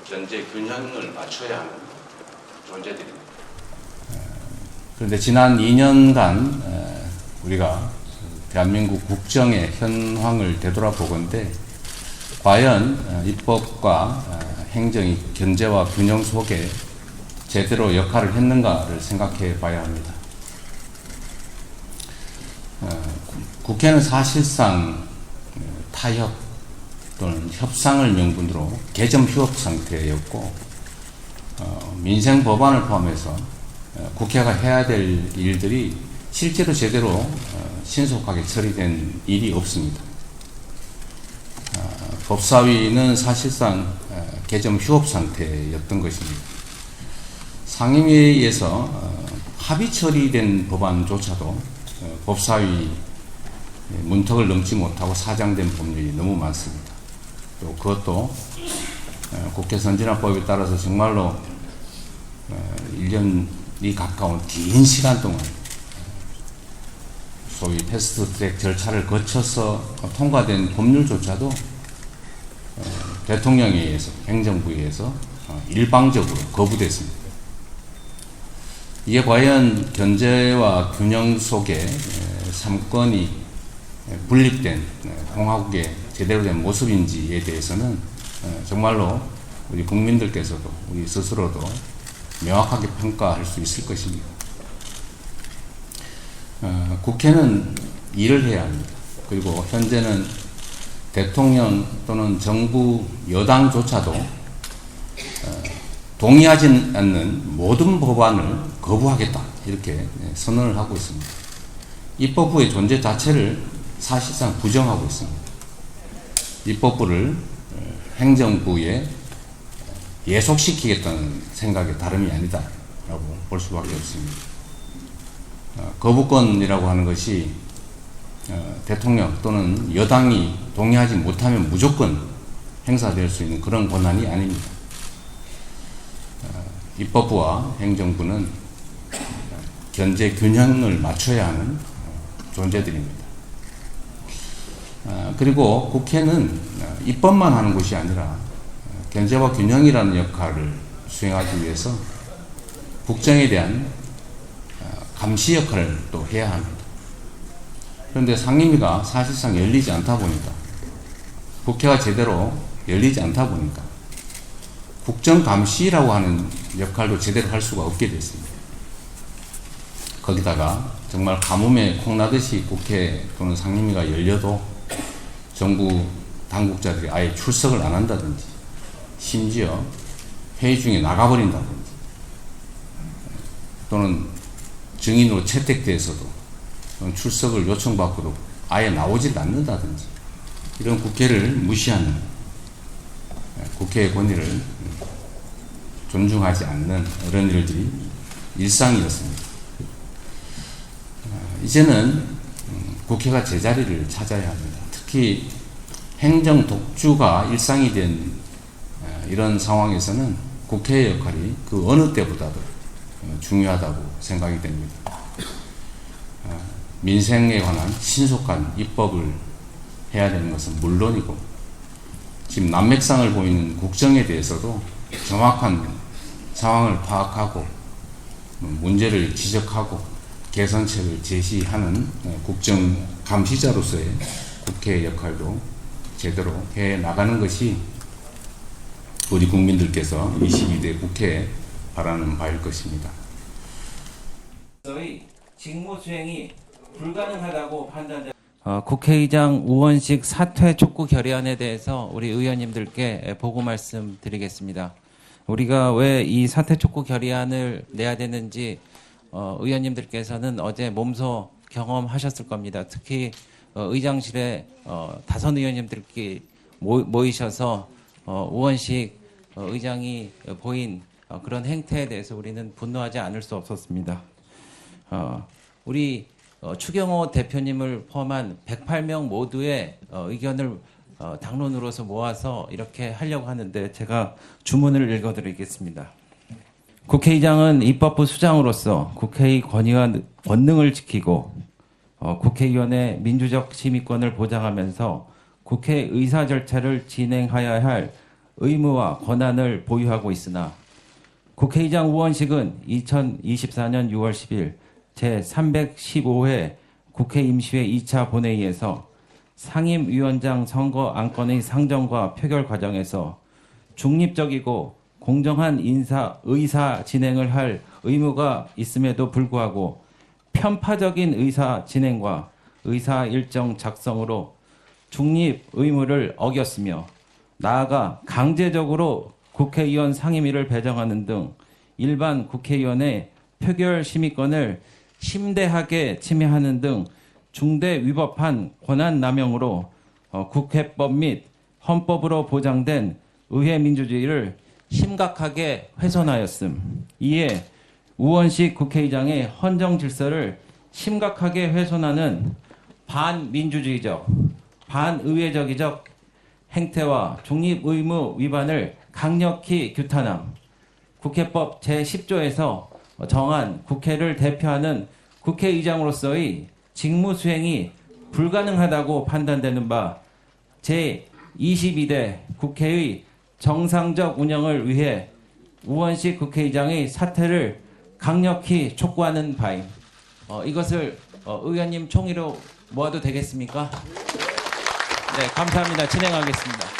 견제 균형을 맞춰야 하는 존재들입니다. 그런데 지난 2년간 우리가 대한민국 국정의 현황을 되돌아보건대 과연 입법과 행정이 견제와 균형 속에 제대로 역할을 했는가를 생각해 봐야 합니다. 국회는 사실상 타협 또는 협상을 명분으로 개점 휴업 상태였고 민생 법안을 포함해서 국회가 해야 될 일들이 실제로 제대로 신속하게 처리된 일이 없습니다. 법사위는 사실상 개점 휴업 상태였던 것입니다. 상임위에서 합의 처리된 법안조차도 법사위 문턱을 넘지 못하고 사장된 법률이 너무 많습니다. 또 그것도 국회 선진화법에 따라서 정말로 1년이 가까운 긴 시간 동안 소위 패스트트랙 절차를 거쳐서 통과된 법률조차도 대통령에 의해서, 행정부에 의해서 일방적으로 거부됐습니다. 이게 과연 견제와 균형 속에 삼권이 분립된 공화국의 제대로 된 모습인지에 대해서는 정말로 우리 국민들께서도 우리 스스로도 명확하게 평가할 수 있을 것입니다. 국회는 일을 해야 합니다. 그리고 현재는 대통령 또는 정부 여당조차도 동의하지 않는 모든 법안을 거부하겠다 이렇게 선언을 하고 있습니다. 입법부의 존재 자체를 사실상 부정하고 있습니다. 입법부를 행정부에 예속시키겠다는 생각에 다름이 아니다라고 볼 수밖에 없습니다. 거부권이라고 하는 것이 대통령 또는 여당이 동의하지 못하면 무조건 행사될 수 있는 그런 권한이 아닙니다. 입법부와 행정부는 견제 균형을 맞춰야 하는 존재들입니다. 그리고 국회는 입법만 하는 것이 아니라 견제와 균형이라는 역할을 수행하기 위해서 국정에 대한 감시 역할을 또 해야 합니다. 그런데 상임위가 사실상 열리지 않다 보니까 국회가 제대로 열리지 않다 보니까 국정감시라고 하는 역할도 제대로 할 수가 없게 됐습니다. 거기다가 정말 가뭄에 콩나듯이 국회 또는 상임위가 열려도 정부 당국자들이 아예 출석을 안 한다든지 심지어 회의 중에 나가버린다든지 또는 증인으로 채택돼서도 출석을 요청받고도 아예 나오질 않는다든지 이런 국회를 무시하는 국회의 권위를 존중하지 않는 이런 일들이 일상이었습니다. 이제는 국회가 제자리를 찾아야 합니다. 특히 행정 독주가 일상이 된 이런 상황에서는 국회의 역할이 그 어느 때보다도 중요하다고 생각이 됩니다. 민생에 관한 신속한 입법을 해야 되는 것은 물론이고 지금 난맥상을 보이는 국정에 대해서도 정확한 상황을 파악하고 문제를 지적하고 개선책을 제시하는 국정 감시자로서의 국회의 역할도 제대로 해 나가는 것이 우리 국민들께서 22대 국회에 바라는 바일 것입니다. 저희 직무 수행이 불가능하다고 판단된 국회의장 우원식 사퇴 촉구 결의안에 대해서 우리 의원님들께 보고 말씀드리겠습니다. 우리가 왜 이 사퇴 촉구 결의안을 내야 되는지 의원님들께서는 어제 몸소 경험하셨을 겁니다. 특히 의장실에 다선 의원님들끼리 모이셔서 우원식 의장이 보인 그런 행태에 대해서 우리는 분노하지 않을 수 없었습니다. 우리 추경호 대표님을 포함한 108명 모두의 의견을 당론으로서 모아서 이렇게 하려고 하는데 제가 주문을 읽어드리겠습니다. 국회의장은 입법부 수장으로서 국회의 권위와 권능을 지키고 국회의원의 민주적 심의권을 보장하면서 국회 의사 절차를 진행하여야 할 의무와 권한을 보유하고 있으나 국회의장 우원식은 2024년 6월 10일 제315회 국회 임시회 2차 본회의에서 상임위원장 선거 안건의 상정과 표결 과정에서 중립적이고 공정한 의사 진행을 할 의무가 있음에도 불구하고 편파적인 의사 진행과 의사 일정 작성으로 중립 의무를 어겼으며 나아가 강제적으로 국회의원 상임위를 배정하는 등 일반 국회의원의 표결 심의권을 심대하게 침해하는 등 중대 위법한 권한 남용으로 국회법 및 헌법으로 보장된 의회 민주주의를 심각하게 훼손하였음. 이에 우원식 국회의장의 헌정 질서를 심각하게 훼손하는 반민주주의적, 반의회적이적 행태와 중립 의무 위반을 강력히 규탄함. 국회법 제10조에서 정한 국회를 대표하는 국회의장으로서의 직무 수행이 불가능하다고 판단되는 바 제22대 국회의 정상적 운영을 위해 우원식 국회의장의 사퇴를 강력히 촉구하는 바임. 이것을 의원님 총의로 모아도 되겠습니까? 네, 감사합니다. 진행하겠습니다.